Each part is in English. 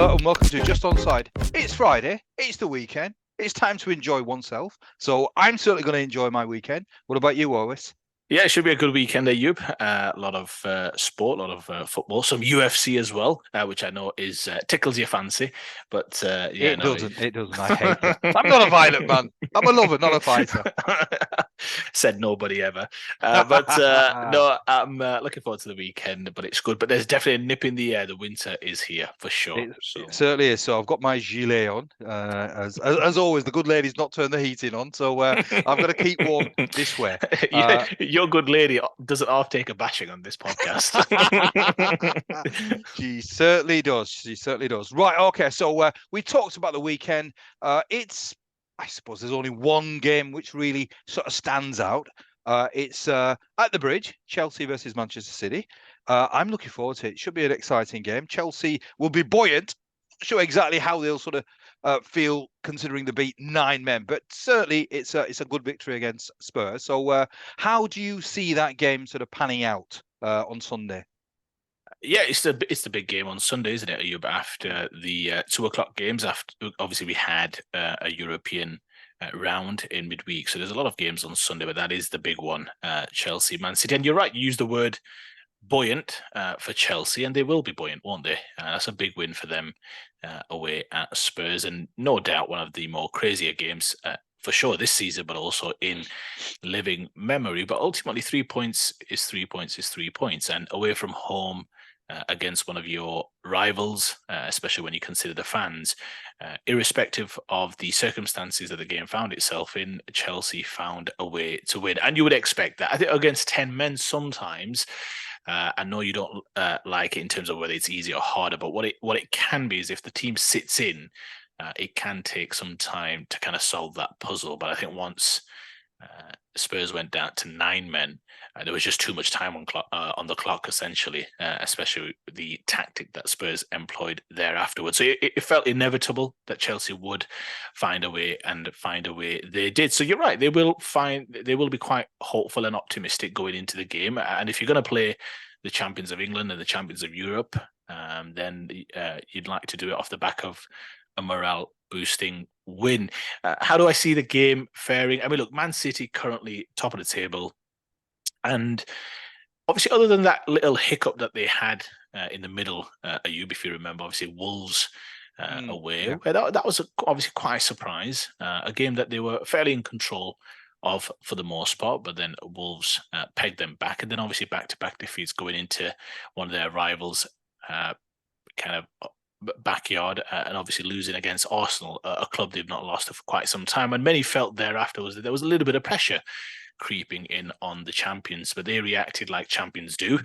Hello and welcome to Just Onside. It's Friday, it's the weekend, it's time to enjoy oneself. So I'm certainly going to enjoy my weekend. What about you, Uwais? Yeah, it should be a good weekend, Ayub. A lot of sport, a lot of football, some UFC as well, which I know is tickles your fancy. But yeah, It no. doesn't, it doesn't. I hate it. I'm not a violent man. I'm a lover, not a fighter. Said nobody ever. But no, I'm looking forward to the weekend, but it's good. But there's definitely a nip in the air. The winter is here for sure. It certainly is. So I've got my gilet on. As always, the good lady's not turned the heating on, so I've got to keep warm this way. Your good lady doesn't half take a bashing on this podcast. She certainly does. She certainly does. Right. Okay. So we talked about the weekend. I suppose there's only one game which really sort of stands out. It's at the Bridge, Chelsea versus Manchester City. I'm looking forward to it. It should be an exciting game. Chelsea will be buoyant. Not sure exactly how they'll sort of feel considering they beat 9 men, but certainly it's a good victory against Spurs. So how do you see that game sort of panning out on Sunday? Yeah, it's the big game on Sunday, isn't it? Ayub, after the 2 o'clock games. After obviously we had a European round in midweek, so there's a lot of games on Sunday, but that is the big one, Chelsea, Man City. And you're right, you used the word buoyant for Chelsea, and they will be buoyant, won't they? That's a big win for them away at Spurs, and no doubt one of the more crazier games for sure this season, but also in living memory. But ultimately, 3 points is 3 points is 3 points, and away from home against one of your rivals, especially when you consider the fans, irrespective of the circumstances that the game found itself in, Chelsea found a way to win. And you would expect that. I think against 10 men sometimes, I know you don't like it in terms of whether it's easier or harder, but what it can be is if the team sits in, it can take some time to kind of solve that puzzle. But I think once Spurs went down to 9 men, there was just too much time on the clock, essentially, especially with the tactic that Spurs employed there afterwards. So it felt inevitable that Chelsea would find a way, and find a way they did. So you're right, they will be quite hopeful and optimistic going into the game. And if you're going to play the champions of England and the champions of Europe, then you'd like to do it off the back of a morale boosting win. How do I see the game faring? I mean, look, Man City currently top of the table, and obviously, other than that little hiccup that they had in the middle, Ayub, if you remember, obviously Wolves away, Yeah. where that was obviously quite a surprise, a game that they were fairly in control of for the most part, but then Wolves pegged them back, and then obviously back-to-back defeats going into one of their rivals, kind of backyard, and obviously losing against Arsenal, a club they've not lost for quite some time. And many felt thereafter that there was a little bit of pressure creeping in on the champions, but they reacted like champions do,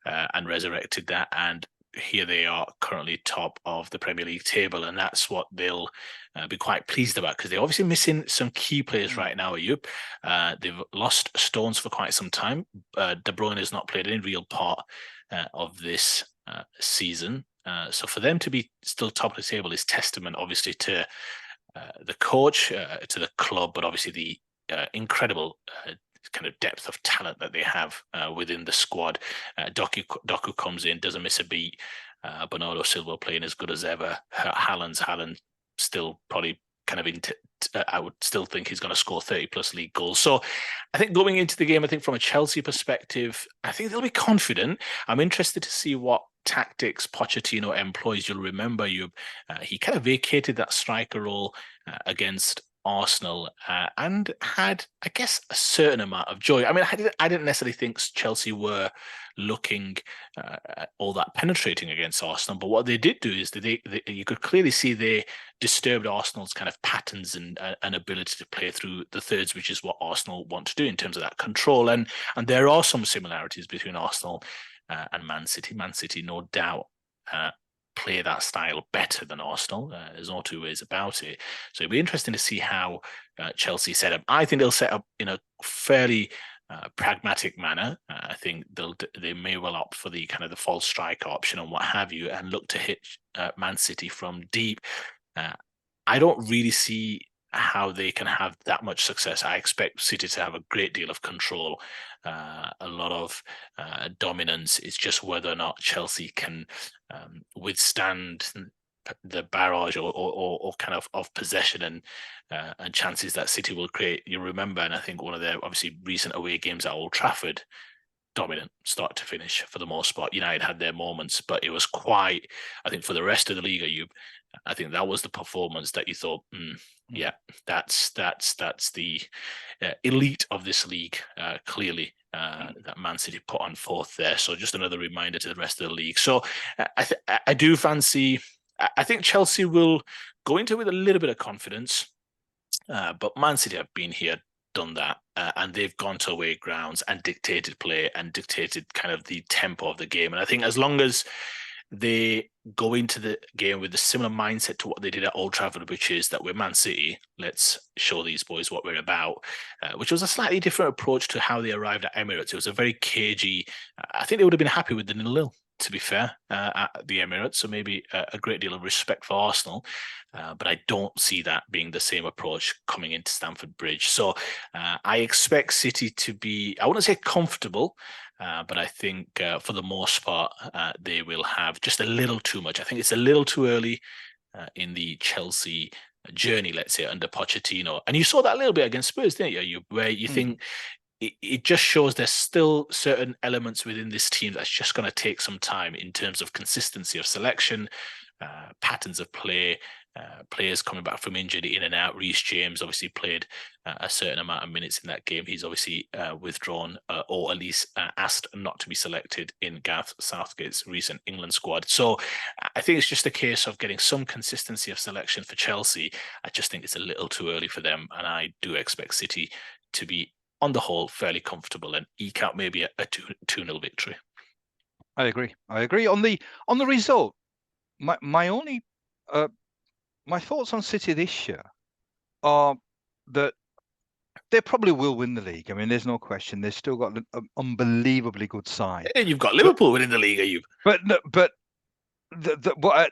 and resurrected that. And here they are currently top of the Premier League table, and that's what they'll be quite pleased about, because they're obviously missing some key players right now, Ayub. They've lost Stones for quite some time. De Bruyne has not played any real part of this season. So for them to be still top of the table is testament, obviously, to the coach, to the club, but obviously the incredible kind of depth of talent that they have within the squad. Doku comes in, doesn't miss a beat. Bernardo Silva playing as good as ever. Haaland still probably kind of I would still think he's going to score 30 plus league goals. So I think going into the game, I think from a Chelsea perspective, I think they'll be confident. I'm interested to see what tactics Pochettino employs. You'll remember he kind of vacated that striker role against Arsenal, and had, I guess, a certain amount of joy. I mean, I didn't necessarily think Chelsea were looking all that penetrating against Arsenal, but what they did do is you could clearly see they disturbed Arsenal's kind of patterns and ability to play through the thirds, which is what Arsenal want to do in terms of that control. And there are some similarities between Arsenal and Man City. Man City, no doubt, play that style better than Arsenal. There's no two ways about it. So it'll be interesting to see how Chelsea set up. I think they'll set up in a fairly pragmatic manner. I think they may well opt for the kind of the false striker option and what have you, and look to hit Man City from deep. I don't really see how they can have that much success. I expect City to have a great deal of control, a lot of dominance. It's just whether or not Chelsea can withstand the barrage or kind of possession and chances that City will create. You remember, and I think one of their obviously recent away games at Old Trafford, dominant start to finish for the most part. United had their moments, but it was quite, I think, for the rest of the league, Ayub, I think that was the performance that you thought, yeah, that's the elite of this league, clearly, that Man City put on forth there. So just another reminder to the rest of the league. So I do fancy, I think Chelsea will go into it with a little bit of confidence, but Man City have been here, done that, and they've gone to away grounds and dictated play and dictated kind of the tempo of the game. And I think as long as they go into the game with a similar mindset to what they did at Old Trafford, which is that we're Man City, let's show these boys what we're about, which was a slightly different approach to how they arrived at Emirates. It was a very cagey, I think they would have been happy with the 0-0, to be fair, at the Emirates. So maybe a great deal of respect for Arsenal. But I don't see that being the same approach coming into Stamford Bridge. So I expect City to be, I wouldn't say comfortable, but I think for the most part, they will have just a little too much. I think it's a little too early in the Chelsea journey, let's say, under Pochettino. And you saw that a little bit against Spurs, didn't you? Where you think it just shows there's still certain elements within this team that's just going to take some time in terms of consistency of selection, patterns of play, players coming back from injury in and out. Reece James obviously played a certain amount of minutes in that game. He's obviously withdrawn or at least asked not to be selected in Gareth Southgate's recent England squad. So I think it's just a case of getting some consistency of selection for Chelsea. I just think it's a little too early for them, and I do expect City to be, on the whole, fairly comfortable and eke out maybe a 2-0 victory. I agree. On the result, my only my thoughts on City this year are that they probably will win the league. I mean, there's no question. They've still got an unbelievably good side. And you've got Liverpool winning the league, Ayub. But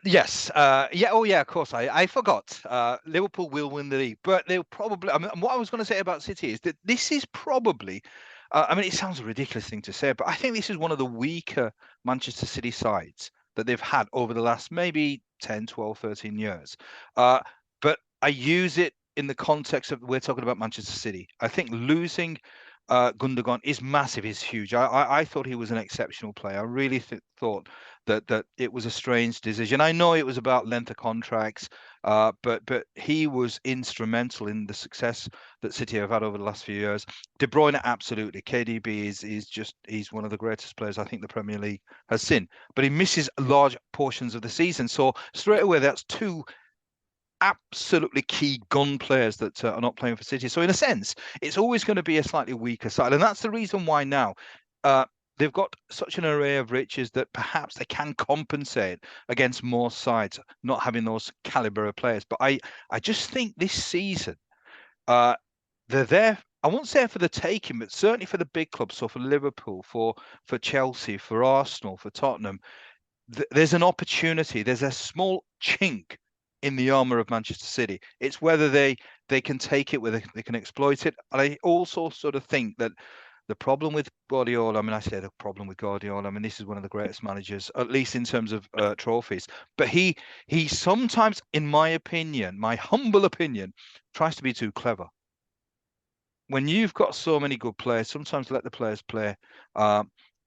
yes, yeah, oh yeah, of course. I forgot. Liverpool will win the league, but they'll probably. I mean, what I was going to say about City is that this is probably. I mean, it sounds a ridiculous thing to say, but I think this is one of the weaker Manchester City sides that they've had over the last maybe 10, 12, 13 years. But I use it in the context of, we're talking about Manchester City. I think losing Gundogan is massive, is huge. I thought he was an exceptional player. I really thought that it was a strange decision. I know it was about length of contracts, but he was instrumental in the success that City have had over the last few years. De Bruyne, absolutely. KDB he's one of the greatest players I think the Premier League has seen, but he misses large portions of the season. So straight away, that's two absolutely key gun players that are not playing for City. So in a sense, it's always going to be a slightly weaker side, and that's the reason why now they've got such an array of riches that perhaps they can compensate against more sides not having those caliber of players. But I just think this season they're there. I won't say for the taking, but certainly for the big clubs. So for Liverpool, for Chelsea, for Arsenal, for Tottenham, there's an opportunity. There's a small chink in the armor of Manchester City. It's whether they can take it, whether they can exploit it. And I also sort of think that the problem with Guardiola, I mean, I say the problem with Guardiola, I mean, this is one of the greatest managers, at least in terms of trophies. But he sometimes, in my opinion, my humble opinion, tries to be too clever. When you've got so many good players, sometimes let the players play.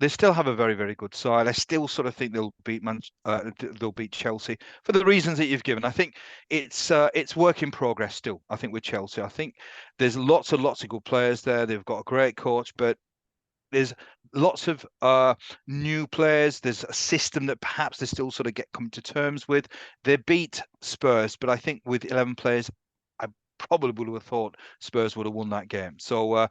They still have a very, very good side. I still sort of think they'll beat Chelsea for the reasons that you've given. I think it's work in progress still. I think with Chelsea, I think there's lots of good players there. They've got a great coach, but there's lots of new players. There's a system that perhaps they still sort of come to terms with. They beat Spurs, but I think with 11 players, I probably would have thought Spurs would have won that game. So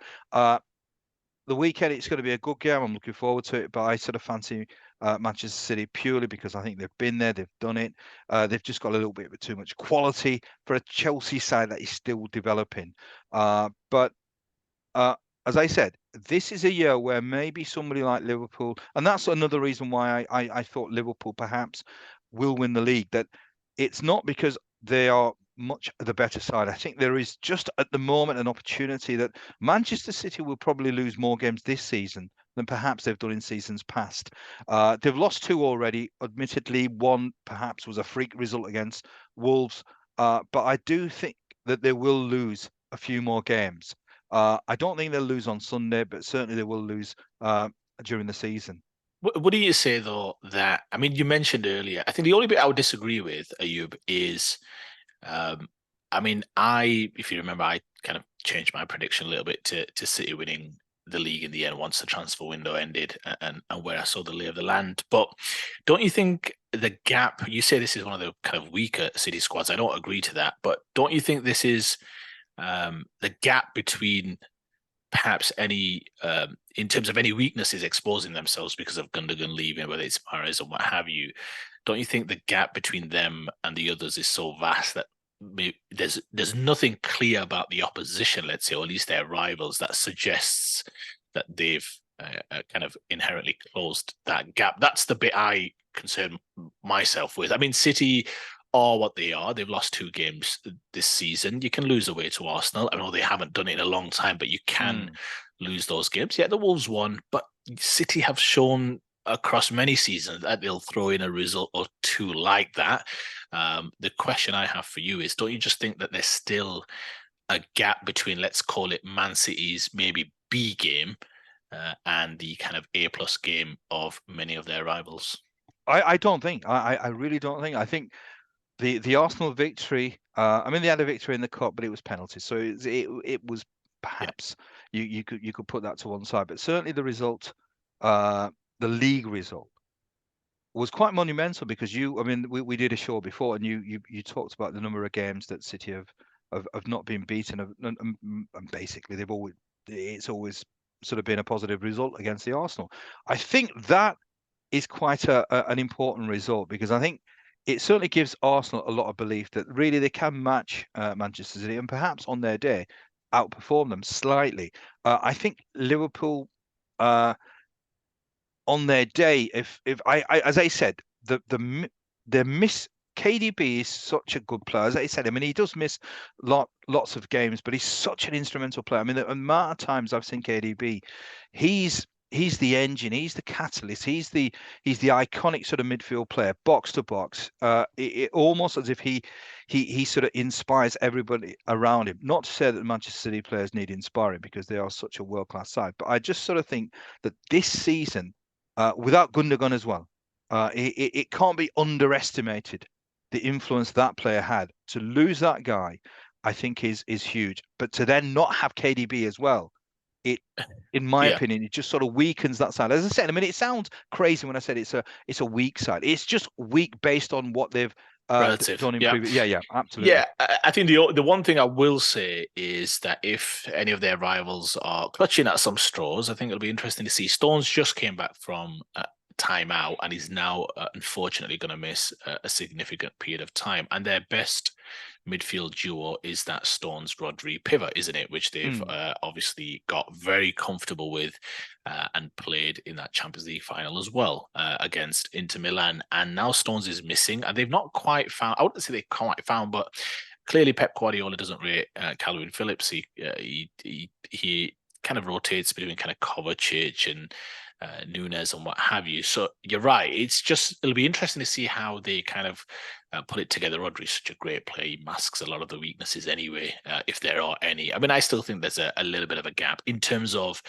the weekend, it's going to be a good game. I'm looking forward to it, but I sort of fancy Manchester City purely because I think they've been there, they've done it. They've just got a little bit too much quality for a Chelsea side that is still developing. But as I said, this is a year where maybe somebody like Liverpool, and that's another reason why I thought Liverpool perhaps will win the league, that it's not because they are much the better side. I think there is just at the moment an opportunity that Manchester City will probably lose more games this season than perhaps they've done in seasons past. They've lost 2 already. Admittedly, one perhaps was a freak result against Wolves, but I do think that they will lose a few more games. I don't think they'll lose on Sunday, but certainly they will lose during the season. What do you say though that I mean you mentioned earlier? I think the only bit I would disagree with Ayub is, I mean if you remember, I kind of changed my prediction a little bit to City winning the league in the end once the transfer window ended, and where I saw the lay of the land. But don't you think the gap? You say this is one of the kind of weaker City squads. I don't agree to that, but don't you think this is the gap between perhaps any in terms of any weaknesses exposing themselves because of Gundogan leaving, whether it's Mahrez or what have you? Don't you think the gap between them and the others is so vast that there's nothing clear about the opposition, let's say, or at least their rivals, that suggests that they've kind of inherently closed that gap? That's the bit I concern myself with. I mean, City are what they are. They've lost 2 games this season. You can lose away to Arsenal. I know they haven't done it in a long time, but you can lose those games. Yeah, the Wolves won, but City have shown across many seasons that they'll throw in a result or 2 like that. The question I have for you is, don't you just think that there's still a gap between, let's call it, Man City's maybe B game and the kind of A+ game of many of their rivals? I don't think. I really don't think. I think the Arsenal victory. I mean, they had a victory in the cup, but it was penalties, so it was Yeah, perhaps you could put that to one side. But certainly the result, the league result, was quite monumental because I mean, we did a show before, and you talked about the number of games that City have not been beaten, and basically it's always sort of been a positive result against the Arsenal. I think that is quite an important result, because I think it certainly gives Arsenal a lot of belief that really they can match Manchester City, and perhaps on their day outperform them slightly. I think Liverpool on their day, if I as I said, the miss. KDB is such a good player. As I said, I mean, he does miss lots of games, but he's such an instrumental player. I mean, the amount of times I've seen KDB, he's the engine, he's the catalyst, he's the iconic sort of midfield player, box to box. It almost as if he sort of inspires everybody around him. Not to say that the Manchester City players need inspiring, because they are such a world-class side, but I just sort of think that this season, without Gundogan as well, it can't be underestimated the influence that player had. To lose that guy, I think is huge. But to then not have KDB as well, in my yeah, opinion, it just sort of weakens that side. As I said, I mean, it sounds crazy when I said it's a weak side. It's just weak based on what they've relative. done in Yeah. previous. Yeah, absolutely. Yeah, I think the one thing I will say is that if any of their rivals are clutching at some straws, I think it'll be interesting to see. Stones just came back from time out and is now unfortunately going to miss a significant period of time. And their best midfield duo is that Stones Rodri pivot, isn't it? Which they've obviously got very comfortable with and played in that Champions League final as well against Inter Milan. And now Stones is missing, and they've not quite found. I wouldn't say they quite found, but clearly Pep Guardiola doesn't rate Calvin Phillips. He kind of rotates between kind of Kovacic and Nunes and what have you. So you're right. It'll be interesting to see how they kind of put it together. Rodri's such a great player. He masks a lot of the weaknesses anyway, if there are any. I mean, I still think there's a little bit of a gap in terms of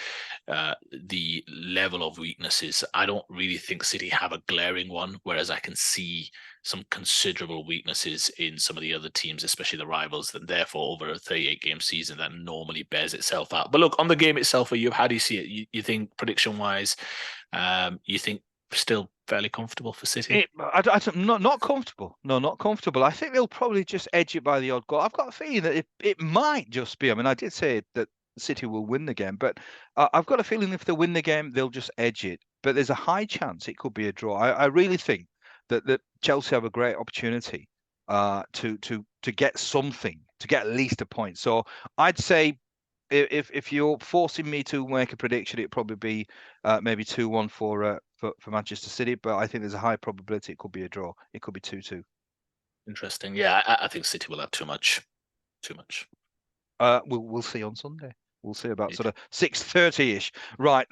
the level of weaknesses. I don't really think City have a glaring one, whereas I can see some considerable weaknesses in some of the other teams, especially the rivals, and therefore over a 38-game season that normally bears itself out. But look, on the game itself, how do you see it? You think prediction-wise, you think still fairly comfortable for City? Not comfortable. No, not comfortable. I think they'll probably just edge it by the odd goal. I've got a feeling that it might just be. I mean, I did say that City will win the game, but I've got a feeling if they win the game, they'll just edge it. But there's a high chance it could be a draw. I really think that Chelsea have a great opportunity to get something, to get at least a point. So I'd say if you're forcing me to make a prediction, it'd probably be maybe 2-1 for Manchester City. But I think there's a high probability it could be a draw. It could be 2-2. Interesting. Yeah, I think City will have too much. Too much. We'll see on Sunday. We'll see about Indeed. sort of 6:30ish. Right.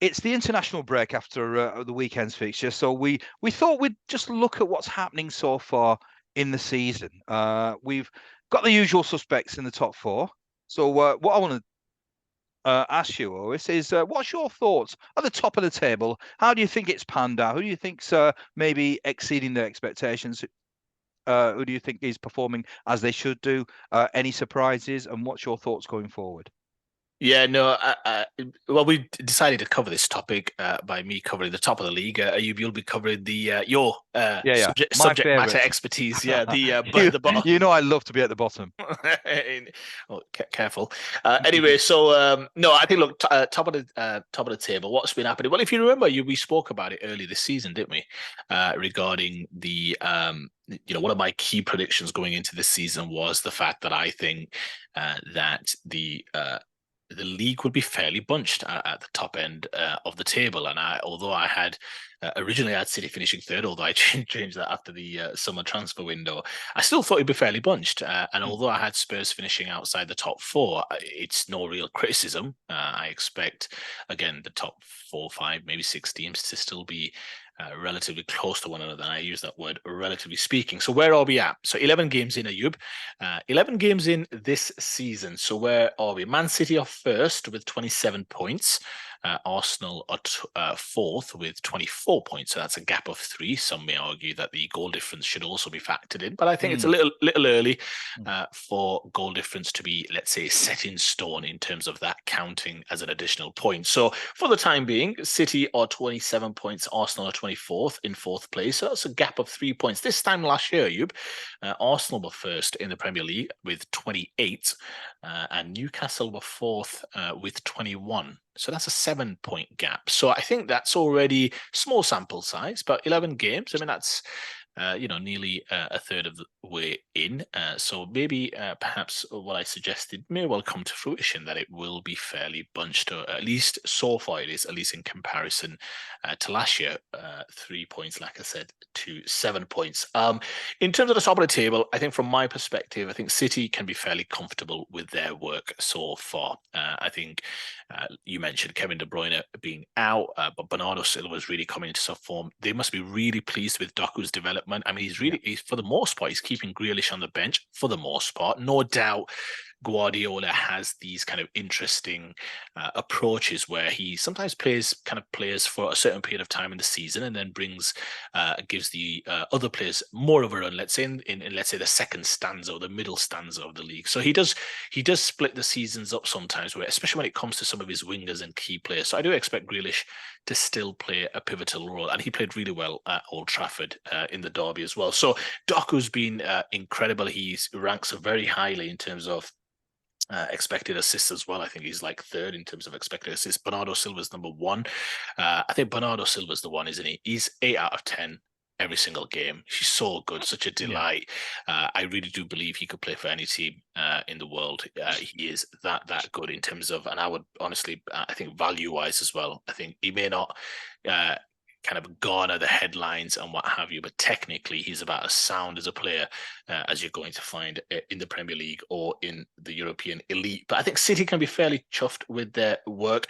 It's the international break after the weekend's fixture, so we thought we'd just look at what's happening so far in the season. We've got the usual suspects in the top four. So what I want to ask you, Uwais, is what's your thoughts at the top of the table? How do you think it's panned out? Who do you think's maybe exceeding their expectations? Who do you think is performing as they should do? Any surprises? And what's your thoughts going forward? Yeah, no. Well, we decided to cover this topic by me covering the top of the league. You'll be covering the your Yeah. My subject matter favourites. expertise. Yeah, you, the bottom. you know I love to be at the bottom. Oh, careful. Anyway, so no, I think look, top of the table. What's been happening? Well, if you remember, we spoke about it early this season, didn't we? Regarding the one of my key predictions going into this season was the fact that I think that the league would be fairly bunched at the top end of the table. And although I had originally had City finishing third, although I changed that after the summer transfer window, I still thought it'd be fairly bunched. And although I had Spurs finishing outside the top four, it's no real criticism. I expect, again, the top 4, 5, maybe 6 teams to still be relatively close to one another. And I use that word relatively speaking. So where are we at? So 11 games in, Ayub. 11 games in this season. So where are we? Man City are first with 27 points. Arsenal are fourth with 24 points. So that's a gap of 3. Some may argue that the goal difference should also be factored in. But I think it's a little early for goal difference to be, let's say, set in stone in terms of that counting as an additional point. So for the time being, City are 27 points. Arsenal are 24th in 4th place. So that's a gap of 3 points. This time last year, Ayub, Arsenal were first in the Premier League with 28, and Newcastle were 4th with 21. So that's a 7-point gap. So I think that's already small sample size, but 11 games. I mean, that's nearly a third of the way in. So maybe perhaps what I suggested may well come to fruition, that it will be fairly bunched, or at least so far it is, at least in comparison to last year. 3 points, like I said, to 7 points. In terms of the top of the table, I think from my perspective, I think City can be fairly comfortable with their work so far. I think you mentioned Kevin De Bruyne being out, but Bernardo Silva is really coming into some form. They must be really pleased with Doku's development. I mean, he's for the most part, he's keeping Grealish on the bench for the most part. No doubt Guardiola has these kind of interesting approaches where he sometimes plays kind of players for a certain period of time in the season and then gives the other players more of a run, let's say in let's say the second stanza or the middle stanza of the league. So he does split the seasons up sometimes, where especially when it comes to some of his wingers and key players. So I do expect Grealish to still play a pivotal role, and he played really well at Old Trafford in the derby as well. So Doku's been incredible. He ranks very highly in terms of expected assists as well. I think he's like 3rd in terms of expected assists. Bernardo Silva's number 1. I think Bernardo Silva's the one, isn't he? He's 8 out of 10 every single game. He's so good, such a delight. I really do believe he could play for any team in the world. He is that good in terms of, and I would honestly, I think value-wise as well. I think he may not kind of garner the headlines and what have you, but technically he's about as sound as a player as you're going to find in the Premier League or in the European elite. But I think City can be fairly chuffed with their work.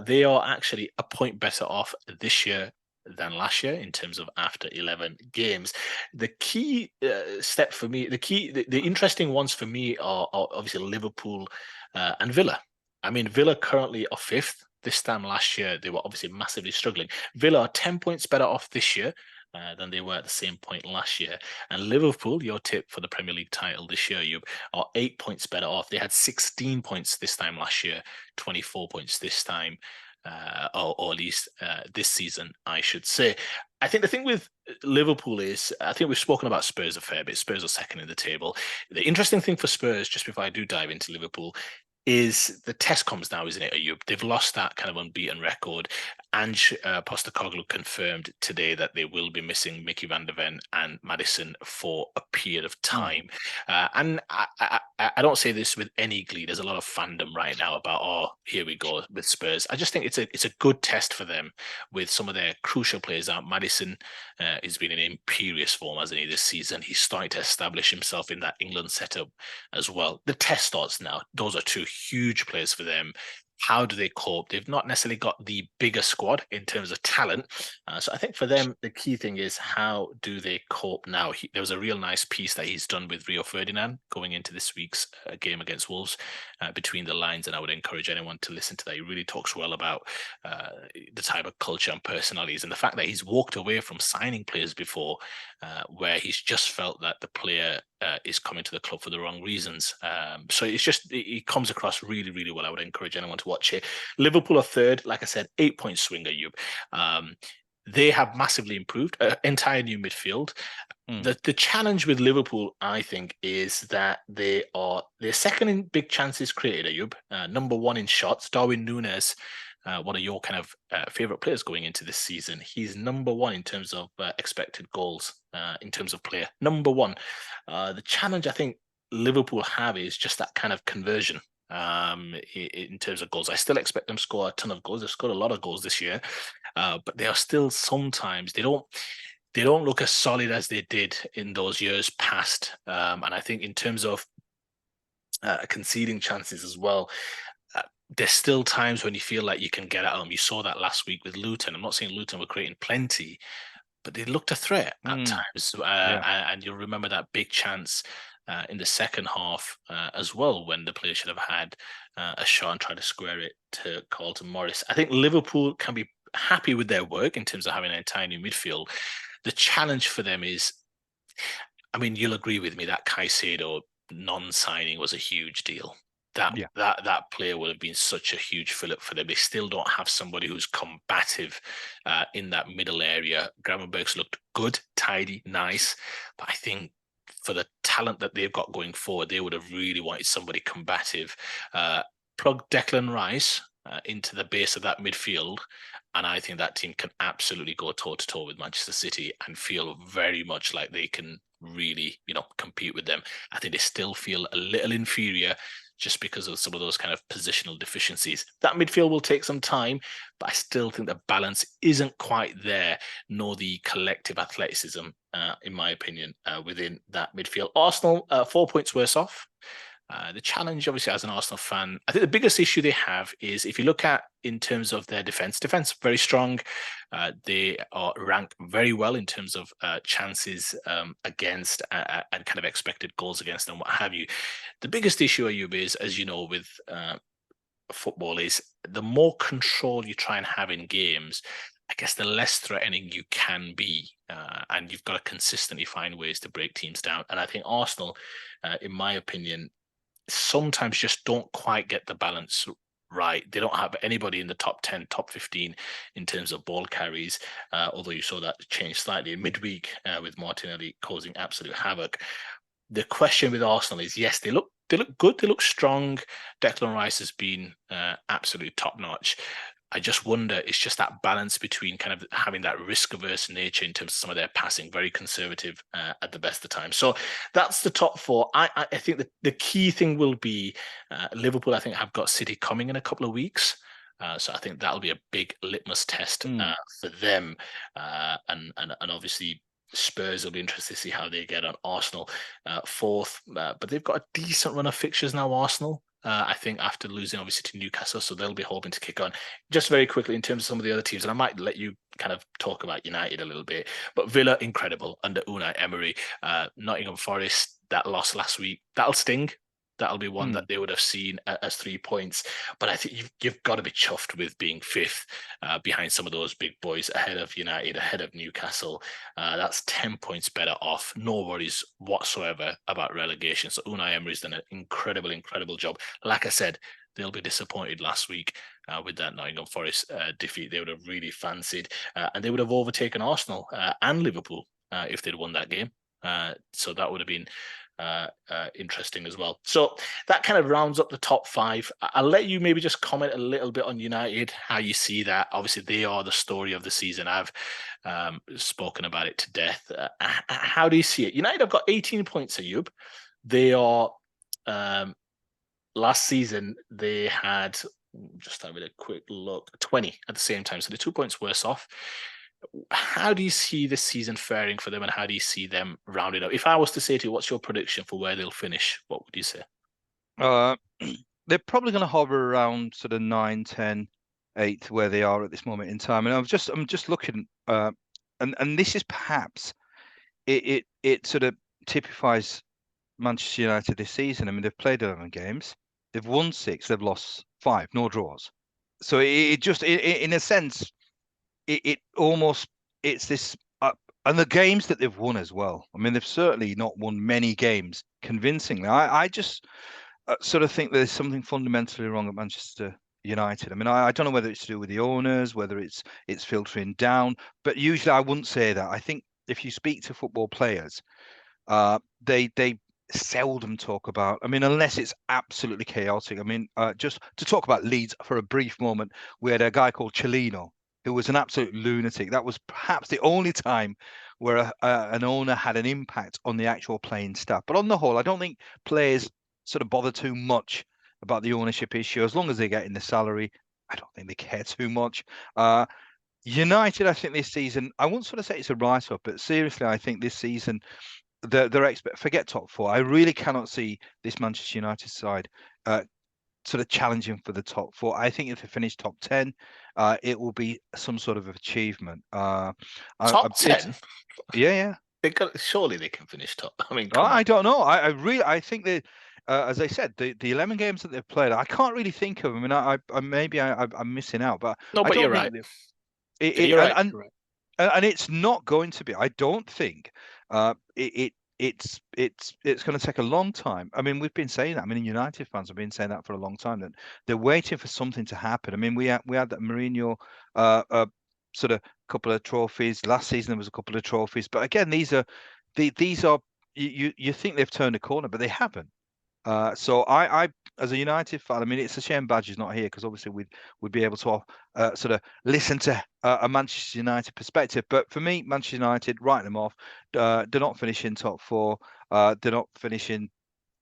They are actually a point better off this year than last year in terms of after 11 games. The key step for me, the interesting ones for me are obviously Liverpool and Villa. I mean, Villa currently are 5th. This time last year, they were obviously massively struggling. Villa are 10 points better off this year than they were at the same point last year. And Liverpool, your tip for the Premier League title this year, you are 8 points better off. They had 16 points this time last year, 24 points this time, or at least this season, I should say. I think the thing with Liverpool is, I think we've spoken about Spurs a fair bit. Spurs are 2nd in the table. The interesting thing for Spurs, just before I do dive into Liverpool, is the test comes now, isn't it, Ayub? They've lost that kind of unbeaten record. Ange Postecoglou confirmed today that they will be missing Mickey van der Ven and Maddison for a period of time. And I don't say this with any glee. There's a lot of fandom right now about, oh, here we go with Spurs. I just think it's a good test for them with some of their crucial players out. Maddison has been in imperious form, hasn't he, this season? He's starting to establish himself in that England setup as well. The test starts now. Those are two huge players for them. How do they cope? They've not necessarily got the bigger squad in terms of talent. So I think for them, the key thing is how do they cope now? There was a real nice piece that he's done with Rio Ferdinand going into this week's game against Wolves, between the lines, and I would encourage anyone to listen to that. He really talks well about the type of culture and personalities, and the fact that he's walked away from signing players before where he's just felt that the player is coming to the club for the wrong reasons. So it comes across really, really well. I would encourage anyone to watch it. Liverpool are third, like I said, 8-point swing, Ayub. They have massively improved, entire new midfield. The challenge with Liverpool, I think, is that they're second in big chances created, Ayub. Number one in shots. Darwin Núñez, one of your kind of favorite players going into this season. He's number one in terms of expected goals, in terms of player. Number one. The challenge I think Liverpool have is just that kind of conversion in terms of goals. I still expect them to score a ton of goals. They've scored a lot of goals this year, but they are still sometimes they don't look as solid as they did in those years past. And I think in terms of conceding chances as well, there's still times when you feel like you can get at them. You saw that last week with Luton. I'm not saying Luton were creating plenty, but they looked a threat at times. And you'll remember that big chance in the second half as well, when the player should have had a shot and tried to square it to Carlton Morris. I think Liverpool can be happy with their work in terms of having an entire new midfield. The challenge for them is, I mean, you'll agree with me that Caicedo non-signing was a huge deal. That player would have been such a huge fillip for them. They still don't have somebody who's combative in that middle area. Gravenberch's looked good, tidy, nice, but I think for the talent that they've got going forward, they would have really wanted somebody combative. Plug Declan Rice into the base of that midfield, and I think that team can absolutely go toe-to-toe with Manchester City and feel very much like they can really, compete with them. I think they still feel a little inferior just because of some of those kind of positional deficiencies. That midfield will take some time, but I still think the balance isn't quite there, nor the collective athleticism, in my opinion, within that midfield. Arsenal, 4 points worse off. The challenge, obviously, as an Arsenal fan, I think the biggest issue they have is if you look at in terms of their defense very strong. They are ranked very well in terms of chances against and kind of expected goals against and what have you. The biggest issue, Ayub, is, as you know, with football is the more control you try and have in games, I guess the less threatening you can be, and you've got to consistently find ways to break teams down. And I think Arsenal, in my opinion, sometimes just don't quite get the balance right. They don't have anybody in the top 10, top 15 in terms of ball carries, although you saw that change slightly in midweek with Martinelli causing absolute havoc. The question with Arsenal is, yes, they look good, they look strong. Declan Rice has been absolutely top-notch. I just wonder, it's just that balance between kind of having that risk-averse nature in terms of some of their passing, very conservative at the best of times. So that's the top four. I think that the key thing will be Liverpool, I think, have got City coming in a couple of weeks. So I think that'll be a big litmus test for them. And obviously, Spurs will be interested to see how they get on. Arsenal fourth, but they've got a decent run of fixtures now, Arsenal. I think after losing obviously to Newcastle, so they'll be hoping to kick on. Just very quickly in terms of some of the other teams, and I might let you kind of talk about United a little bit, but Villa, incredible under Unai Emery. Nottingham Forest, that loss last week, that'll sting. That'll be one that they would have seen as 3 points. But I think you've got to be chuffed with being fifth behind some of those big boys, ahead of United, ahead of Newcastle. That's 10 points better off. No worries whatsoever about relegation. So Unai Emery's done an incredible job. Like I said, they'll be disappointed last week with that Nottingham Forest defeat. They would have really fancied, and they would have overtaken Arsenal and Liverpool if they'd won that game. So that would have been interesting as well. So that kind of rounds up the top five. I'll let you maybe just comment a little bit on United, how you see that. Obviously, they are the story of the season. I've spoken about it to death. How do you see it? United have got 18 points, Ayub. They are, last season, they had, just having a quick look, 20 at the same time. So they're 2 points worse off. How do you see this season faring for them, and how do you see them rounded up? If I was to say to you, what's your prediction for where they'll finish? What would you say? They're probably going to hover around sort of 9, 10, 8 where they are at this moment in time. And I'm just looking, and this is perhaps it sort of typifies Manchester United this season. I mean, they've played 11 games, they've won 6, they've lost 5, no draws. So it just, in a sense, it almost, it's this, and the games that they've won as well. I mean, they've certainly not won many games convincingly. I just sort of think there's something fundamentally wrong at Manchester United. I mean, I don't know whether it's to do with the owners, whether it's filtering down, but usually I wouldn't say that. I think if you speak to football players, they seldom talk about. I mean, unless it's absolutely chaotic. I mean, just to talk about Leeds for a brief moment, we had a guy called Cellino, who was an absolute lunatic. That was perhaps the only time where an owner had an impact on the actual playing staff. But on the whole, I don't think players sort of bother too much about the ownership issue. As long as they're getting the salary, I don't think they care too much. United, I think this season, I won't sort of say it's a write-up, but seriously, I think this season, they're expert. Forget top 4. I really cannot see this Manchester United side sort of challenging for the top 4. I think if they finish top 10, it will be some sort of achievement. Top 10? Yeah. Surely they can finish top. I mean, come on. I don't know. I think that, as I said, the 11 games that they've played, I can't really think of. I mean, I'm missing out, but No, I but don't you're think right. You're right. You're right. and it's not going to be. I don't think it's going to take a long time. I mean, we've been saying that. I mean, United fans have been saying that for a long time. That they're waiting for something to happen. I mean, we had that Mourinho sort of couple of trophies last season. There was a couple of trophies, but again, these are you think they've turned a corner, but they haven't. So I, as a United fan, I mean, it's a shame Badger's not here, because obviously we'd be able to sort of listen to a Manchester United perspective. But for me, Manchester United, write them off. They're not finishing top 4. They're not finishing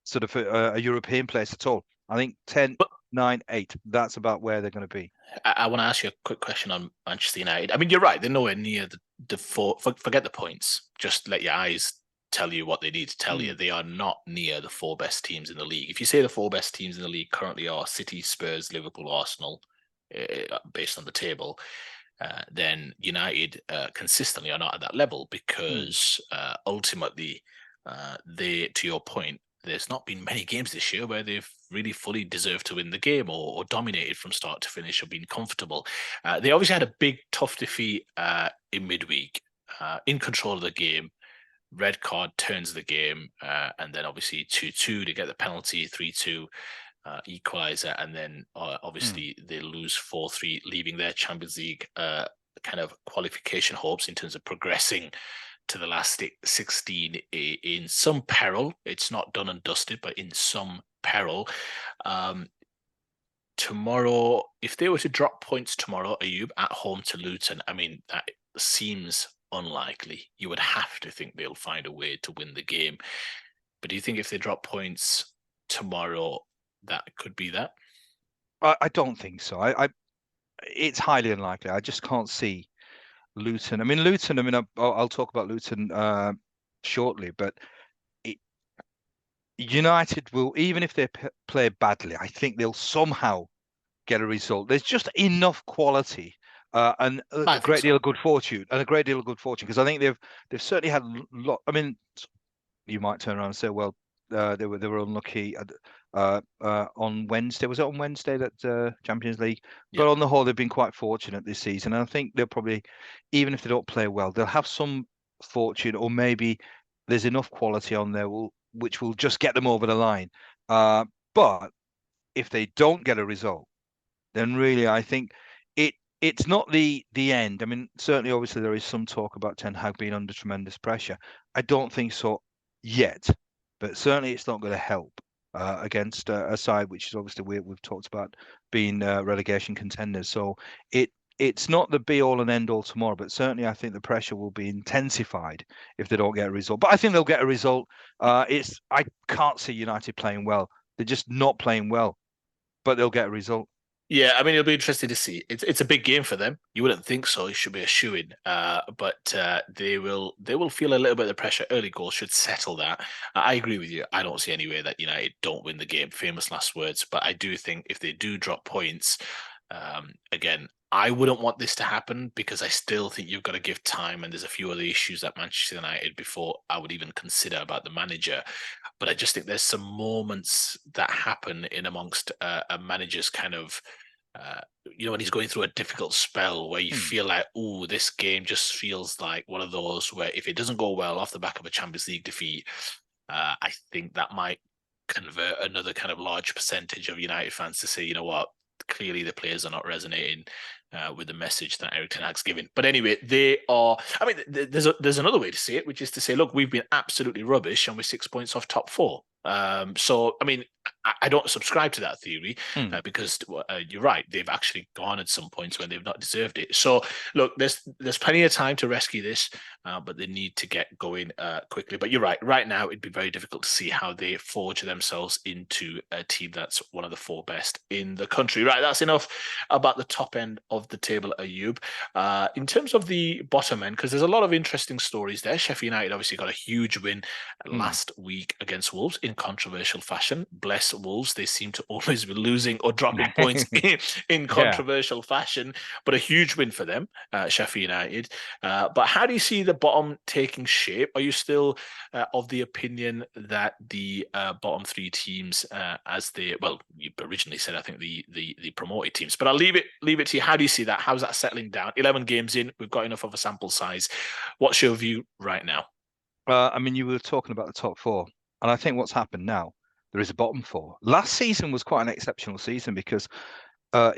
sort of a European place at all. I think 10, 9, 8. That's about where they're going to be. I want to ask you a quick question on Manchester United. I mean, you're right. They're nowhere near the 4. Forget the points. Just let your eyes tell you what they need to tell you. They are not near the 4 best teams in the league. If you say the 4 best teams in the league currently are City, Spurs, Liverpool, Arsenal, based on the table, then United consistently are not at that level, because ultimately, to your point, there's not been many games this year where they've really fully deserved to win the game, or dominated from start to finish, or been comfortable. They obviously had a big, tough defeat in midweek, in control of the game. Red card turns the game, and then obviously 2-2 to get the penalty, 3-2 equalizer, and then obviously they lose 4-3, leaving their Champions League kind of qualification hopes in terms of progressing to the last 16 in some peril. It's not done and dusted, but in some peril. Tomorrow, if they were to drop points tomorrow, Ayub, at home to Luton, I mean, that seems unlikely. You would have to think they'll find a way to win the game. But do you think if they drop points tomorrow, that could be that? I don't think so. It's highly unlikely. I just can't see Luton. I mean, Luton. I mean, I'll talk about Luton shortly, but United will, even if they play badly, I think they'll somehow get a result. There's just enough quality and a great deal of good fortune, because I think they've certainly had a lot. I mean, you might turn around and say, well, they were unlucky on Wednesday. Was it on Wednesday that Champions League? Yeah. But on the whole, they've been quite fortunate this season. And I think they'll probably, even if they don't play well, they'll have some fortune, or maybe there's enough quality on there which will just get them over the line. But if they don't get a result, then really I think it's not the end. I mean, certainly, obviously, there is some talk about Ten Hag being under tremendous pressure. I don't think so yet. but certainly it's not going to help against a side which is obviously we've talked about being relegation contenders. So it's not the be all and end all tomorrow, but certainly I think the pressure will be intensified if they don't get a result. But I think they'll get a result. I can't see United playing well. They're just not playing well, but they'll get a result. Yeah, I mean, it'll be interesting to see. It's a big game for them. You wouldn't think so. It should be a shoo-in, but they will feel a little bit of the pressure. Early goals should settle that. I agree with you. I don't see any way that United don't win the game. Famous last words. But I do think if they do drop points, again, I wouldn't want this to happen because I still think you've got to give time, and there's a few other issues at Manchester United before I would even consider about the manager. But I just think there's some moments that happen in amongst a manager's kind of when he's going through a difficult spell where you feel like, oh, this game just feels like one of those where if it doesn't go well off the back of a Champions League defeat, I think that might convert another kind of large percentage of United fans to say, you know what, clearly the players are not resonating with the message that Erik ten Hag's giving. But anyway, they are. I mean, there's another way to see it, which is to say, look, we've been absolutely rubbish, and we're 6 points off top four. So, I mean, I don't subscribe to that theory because you're right. They've actually gone at some points when they've not deserved it. So, look, there's plenty of time to rescue this, but they need to get going quickly. But you're right. Right now, it'd be very difficult to see how they forge themselves into a team that's one of the four best in the country. Right, that's enough about the top end of the table, Ayub. In terms of the bottom end, because there's a lot of interesting stories there. Sheffield United obviously got a huge win last week against Wolves in controversial fashion. Bless Wolves, they seem to always be losing or dropping points in controversial fashion, but a huge win for them, Sheffield United. But how do you see the bottom taking shape? Are you still of the opinion that the bottom three teams, as they, well, you originally said, I think the promoted teams, but I'll leave it to you. How do you see that? How's that settling down? 11 games in, we've got enough of a sample size. What's your view right now? I mean, you were talking about the top four, and I think what's happened now, there is a bottom four. Last season was quite an exceptional season because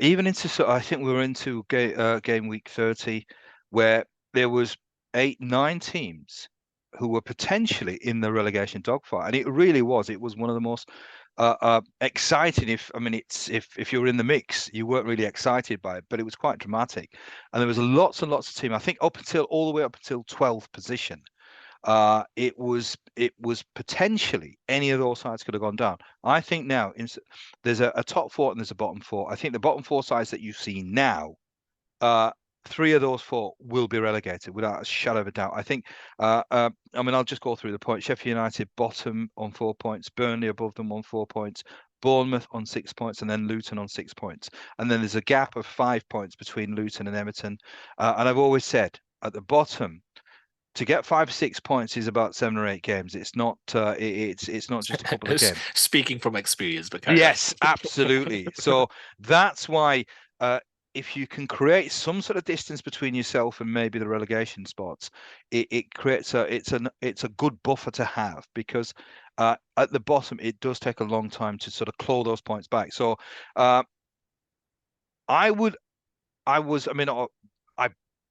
even into, I think we were into game week 30, where there was 8-9 teams who were potentially in the relegation dogfight, and it really was. It was one of the most exciting. If you were in the mix, you weren't really excited by it, but it was quite dramatic, and there was lots and lots of teams. I think all the way up until 12th position. It was potentially any of those sides could have gone down. I think now there's a top four and there's a bottom four. I think the bottom four sides that you see now, three of those four will be relegated without a shadow of a doubt. I think. I'll just go through the points. Sheffield United bottom on 4 points, Burnley above them on 4 points, Bournemouth on 6 points, and then Luton on 6 points. And then there's a gap of 5 points between Luton and Everton. And I've always said at the bottom, to get 5-6 points is about 7 or 8 games. It's not. It's not just a couple of games. Speaking from experience, but yes, absolutely. So that's why if you can create some sort of distance between yourself and maybe the relegation spots, it creates it's a good buffer to have, because at the bottom it does take a long time to sort of claw those points back. So I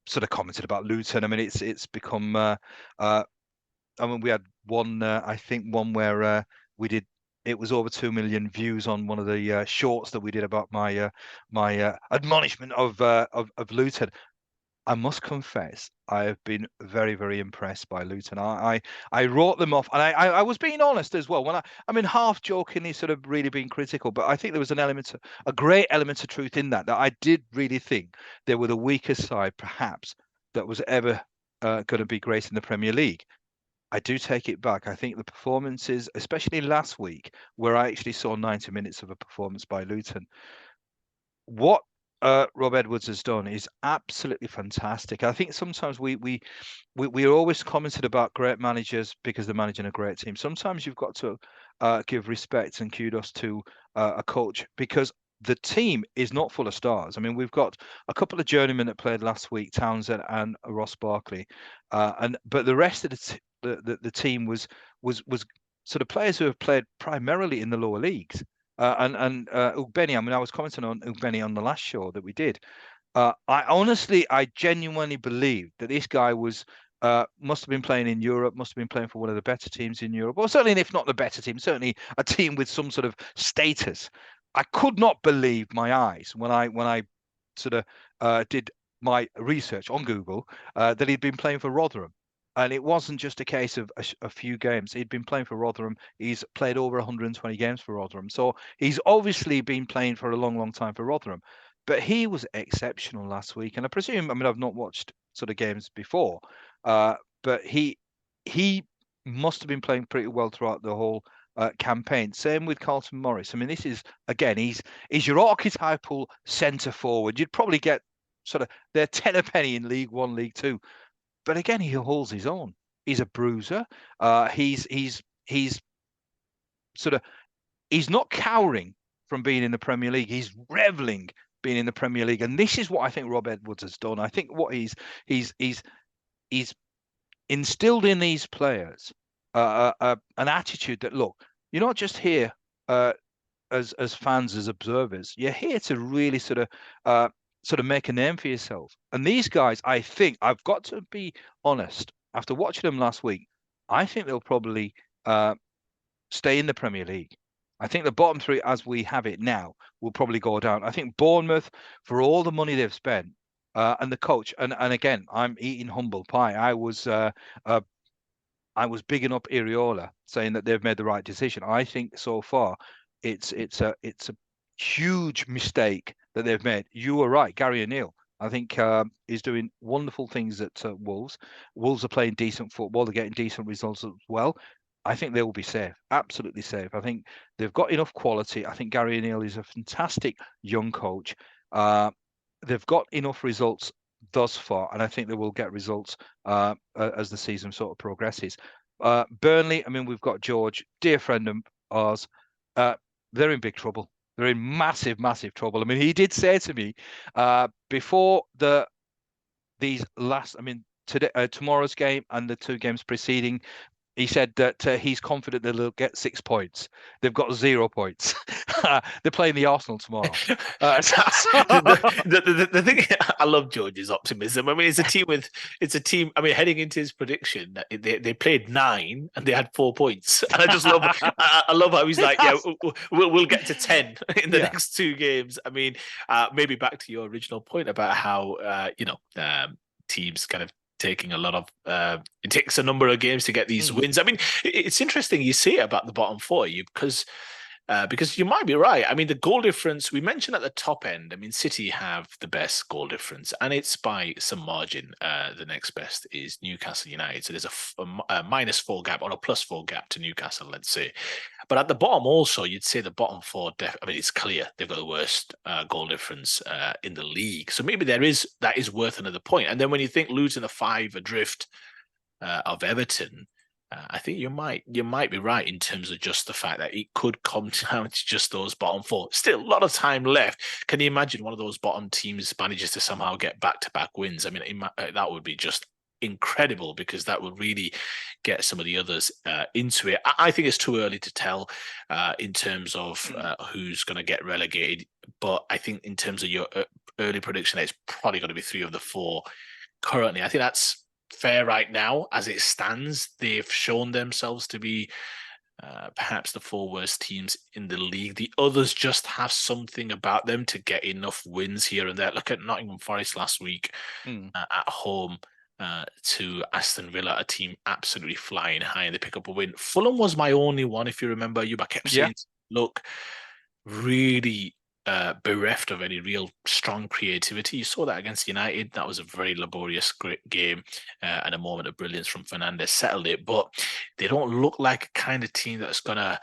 sort of commented about Luton. I mean, it's become. We had one. I think one where we did. It was over 2 million views on one of the shorts that we did about my admonishment of Luton. I must confess, I have been very, very impressed by Luton. I wrote them off, and I was being honest as well. When half jokingly, sort of really being critical, but I think there was a great element of truth in that I did really think they were the weakest side, perhaps, that was ever going to be great in the Premier League. I do take it back. I think the performances, especially last week, where I actually saw 90 minutes of a performance by Luton, what Rob Edwards has done is absolutely fantastic. I think sometimes we are always commented about great managers because they're managing a great team. Sometimes you've got to give respect and kudos to a coach, because the team is not full of stars. I mean, we've got a couple of journeymen that played last week, Townsend and Ross Barkley, but the rest of the team was sort of players who have played primarily in the lower leagues. Uwais, I was commenting on Uwais on the last show that we did. I genuinely believe that this guy was must have been playing in Europe, must have been playing for one of the better teams in Europe, or certainly, if not the better team, certainly a team with some sort of status. I could not believe my eyes when I sort of did my research on Google that he'd been playing for Rotherham. And it wasn't just a case of a few games. He'd been playing for Rotherham. He's played over 120 games for Rotherham. So he's obviously been playing for a long, long time for Rotherham. But he was exceptional last week. And I presume, I mean, I've not watched sort of games before, but he must have been playing pretty well throughout the whole campaign. Same with Carlton Morris. I mean, this is, again, he's your archetypal centre forward. You'd probably get sort of their tenner penny in League One, League Two. But again, he holds his own. He's a bruiser. He's sort of, he's not cowering from being in the Premier League. He's reveling being in the Premier League, and this is what I think Rob Edwards has done. I think what he's instilled in these players an attitude that, look, you're not just here as fans, as observers. You're here to really sort of make a name for yourself. And these guys, I think, I've got to be honest, after watching them last week, I think they'll probably stay in the Premier League. I think the bottom three, as we have it now, will probably go down. I think Bournemouth, for all the money they've spent, and the coach, and again, I'm eating humble pie. I was bigging up Iriola, saying that they've made the right decision. I think so far, it's a huge mistake that they've made. You were right, Gary O'Neill. I think is doing wonderful things at Wolves. Wolves are playing decent football. They're getting decent results as well. I think they will be safe, absolutely safe. I think they've got enough quality. I think Gary O'Neill is a fantastic young coach. They've got enough results thus far, and I think they will get results as the season sort of progresses. Burnley, I mean, we've got George, dear friend of ours. They're in big trouble. They're in massive, massive trouble. I mean, he did say to me before these last, I mean, tomorrow's game and the two games preceding, he said that he's confident they'll get 6 points. They've got 0 points. They're playing the Arsenal tomorrow. The thing, I love George's optimism. I mean, it's a team. I mean, heading into his prediction, they played 9 and they had 4 points. And I just love, I love how he's like, yeah, we'll get to 10 in the next 2 games. I mean, maybe back to your original point about how teams kind of taking a lot of it takes a number of games to get these wins. I mean, it's interesting you say about the bottom 4, because you might be right. I mean, the goal difference we mentioned at the top end, I mean, City have the best goal difference, and it's by some margin. The next best is Newcastle United. So there's a -4 gap or a +4 gap to Newcastle, let's say. But at the bottom also, you'd say the bottom 4, I mean, it's clear they've got the worst goal difference in the league. So maybe that is worth another point. And then when you think Luton are 5 adrift of Everton, I think you might be right in terms of just the fact that it could come down to just those bottom 4. Still, a lot of time left. Can you imagine one of those bottom teams manages to somehow get back-to-back wins? I mean, that would be just incredible, because that would really get some of the others into it. I think it's too early to tell in terms of who's going to get relegated. But I think in terms of your early prediction, it's probably going to be 3 of the 4 currently. I think that's fair right now as it stands. They've shown themselves to be perhaps the 4 worst teams in the league. The others just have something about them to get enough wins here and there. Look at Nottingham Forest last week at home to Aston Villa, a team absolutely flying high, and they pick up a win. Fulham was my only one, if you remember. I kept saying, look, really bereft of any real strong creativity. You saw that against United. That was a very laborious, great game, and a moment of brilliance from Fernandes settled it. But they don't look like a kind of team that's going to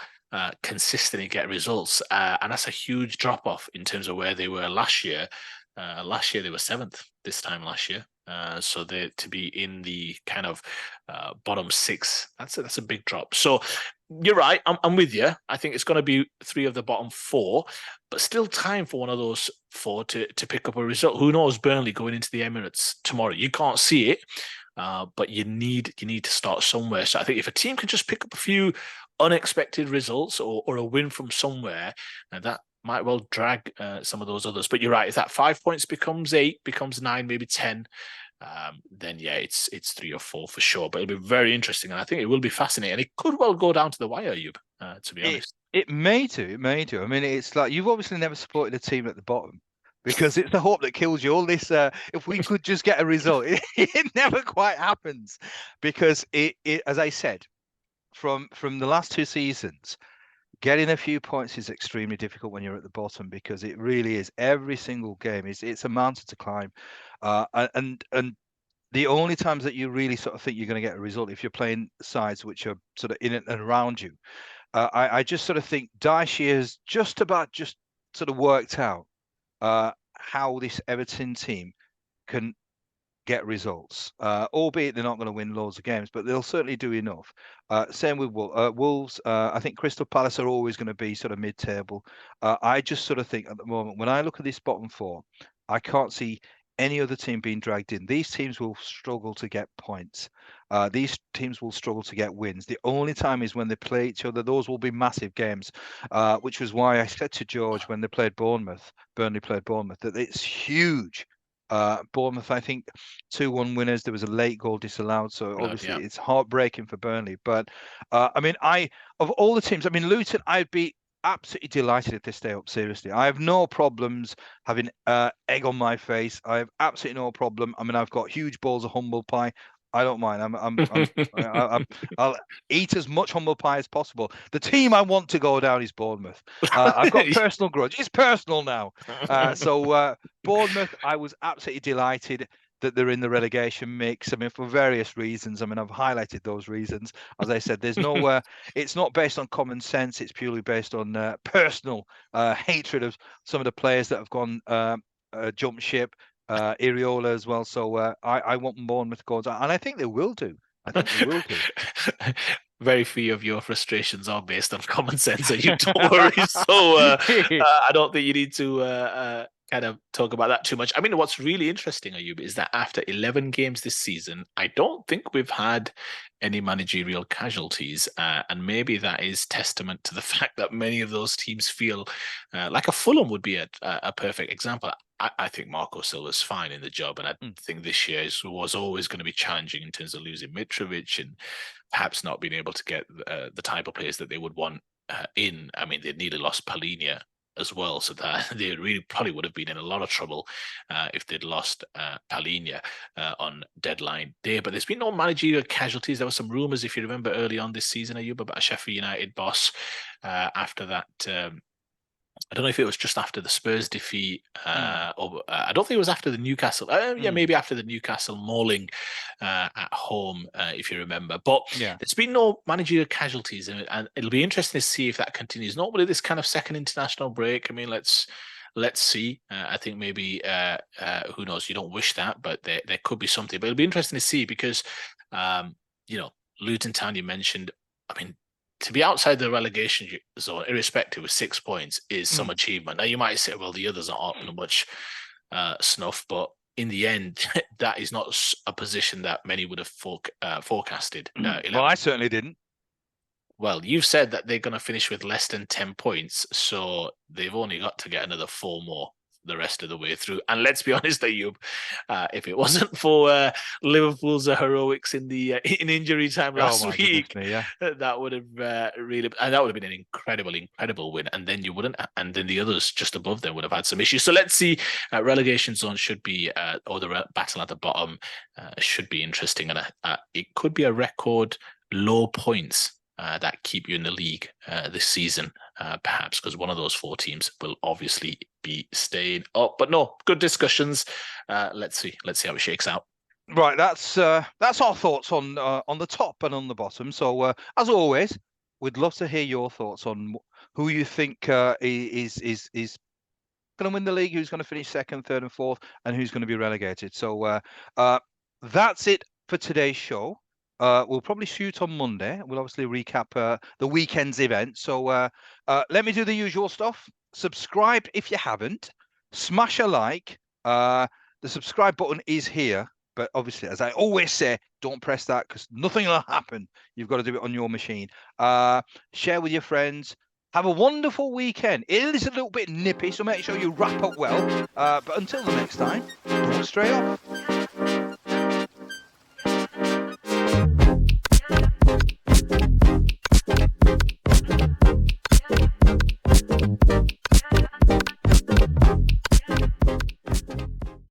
consistently get results, and that's a huge drop off in terms of where they were last year. Last year they were 7th. This time last year. So they to be in the kind of bottom 6, that's a big drop. So you're right, I'm with you. I think it's going to be 3 of the bottom 4, but still time for one of those 4 to pick up a result. Who knows? Burnley going into the Emirates tomorrow. You can't see it, but you need to start somewhere. So I think if a team can just pick up a few unexpected results or a win from somewhere, that might well drag some of those others. But you're right, if that 5 points becomes 8, becomes 9, maybe 10, then yeah, it's 3 or 4 for sure. But it'll be very interesting, and I think it will be fascinating. And it could well go down to the wire, Ayub, to be honest. It may do. It may do. I mean, it's like you've obviously never supported a team at the bottom because it's the hope that kills you. All this, if we could just get a result, it never quite happens because as I said, from the last 2 seasons, getting a few points is extremely difficult when you're at the bottom because it really is. Every single game it's a mountain to climb, and the only times that you really sort of think you're going to get a result if you're playing sides which are sort of in and around you. I just sort of think Dyche has just sort of worked out how this Everton team can get results, albeit they're not going to win loads of games, but they'll certainly do enough. Same with Wolves. I think Crystal Palace are always going to be sort of mid-table. I just sort of think at the moment, when I look at this bottom 4, I can't see any other team being dragged in. These teams will struggle to get points. These teams will struggle to get wins. The only time is when they play each other. Those will be massive games, which was why I said to George when they played Burnley played Bournemouth, that it's huge. Bournemouth, I think 2-1 winners. There was a late goal disallowed, so obviously it's heartbreaking for Burnley. But I mean, of all the teams, I mean, Luton, I'd be absolutely delighted if they stay up. Seriously, I have no problems having egg on my face. I have absolutely no problem. I mean, I've got huge balls of humble pie. I don't mind. I'll eat as much humble pie as possible. The team I want to go down is Bournemouth. I've got personal grudge. It's personal now. So Bournemouth, I was absolutely delighted that they're in the relegation mix. I mean, for various reasons. I mean, I've highlighted those reasons. As I said, there's no, it's not based on common sense. It's purely based on personal hatred of some of the players that have gone jump ship. Iriola as well. So I want Bournemouth to go down, and I think they will do. I think they will do. Very few of your frustrations are based on common sense, so you don't worry. So I don't think you need to kind of talk about that too much. I mean, what's really interesting, Ayub, is that after 11 games this season, I don't think we've had any managerial casualties, and maybe that is testament to the fact that many of those teams feel like a Fulham would be a perfect example. I think Marco Silva's fine in the job, and I think this year was always going to be challenging in terms of losing Mitrovic and perhaps not being able to get the type of players that they would want in. I mean, they nearly lost Palhinha as well, so that they really probably would have been in a lot of trouble if they'd lost Palhinha on deadline day. But there's been no managerial casualties. There were some rumours, if you remember, early on this season, Ayub, about a Sheffield United boss after that. I don't know if it was just after the Spurs defeat, or I don't think it was after the Newcastle. Yeah, maybe after the Newcastle mauling at home, if you remember. But there's been no managerial casualties, and it'll be interesting to see if that continues. Normally, this kind of second international break. I mean, let's see. I think maybe who knows? You don't wish that, but there could be something. But it'll be interesting to see because Luton Town, you mentioned. I mean, to be outside the relegation zone, irrespective of 6 points, is some achievement. Now, you might say, well, the others aren't up much snuff, but in the end, that is not a position that many would have forecasted. Well, I certainly didn't. Well, you've said that they're going to finish with less than 10 points, so they've only got to get another 4 more the rest of the way through. And let's be honest, Ayub, if it wasn't for Liverpool's heroics in injury time last week, that would have really, and that would have been an incredible win. And then you wouldn't, and then the others just above them would have had some issues. So let's see. Relegation zone should be, or the battle at the bottom should be interesting, and it could be a record low points that keep you in the league this season, perhaps, because one of those 4 teams will obviously be staying up. But no, good discussions. Let's see how it shakes out. Right, that's our thoughts on the top and on the bottom. So as always, we'd love to hear your thoughts on who you think is going to win the league, who's going to finish second, third, and fourth, and who's going to be relegated. So that's it for today's show. We'll probably shoot on Monday. We'll obviously recap the weekend's event. So let me do the usual stuff. Subscribe if you haven't. Smash a like. The subscribe button is here. But obviously, as I always say, don't press that because nothing will happen. You've got to do it on your machine. Share with your friends. Have a wonderful weekend. It is a little bit nippy, so make sure you wrap up well. But until the next time, don't stray off.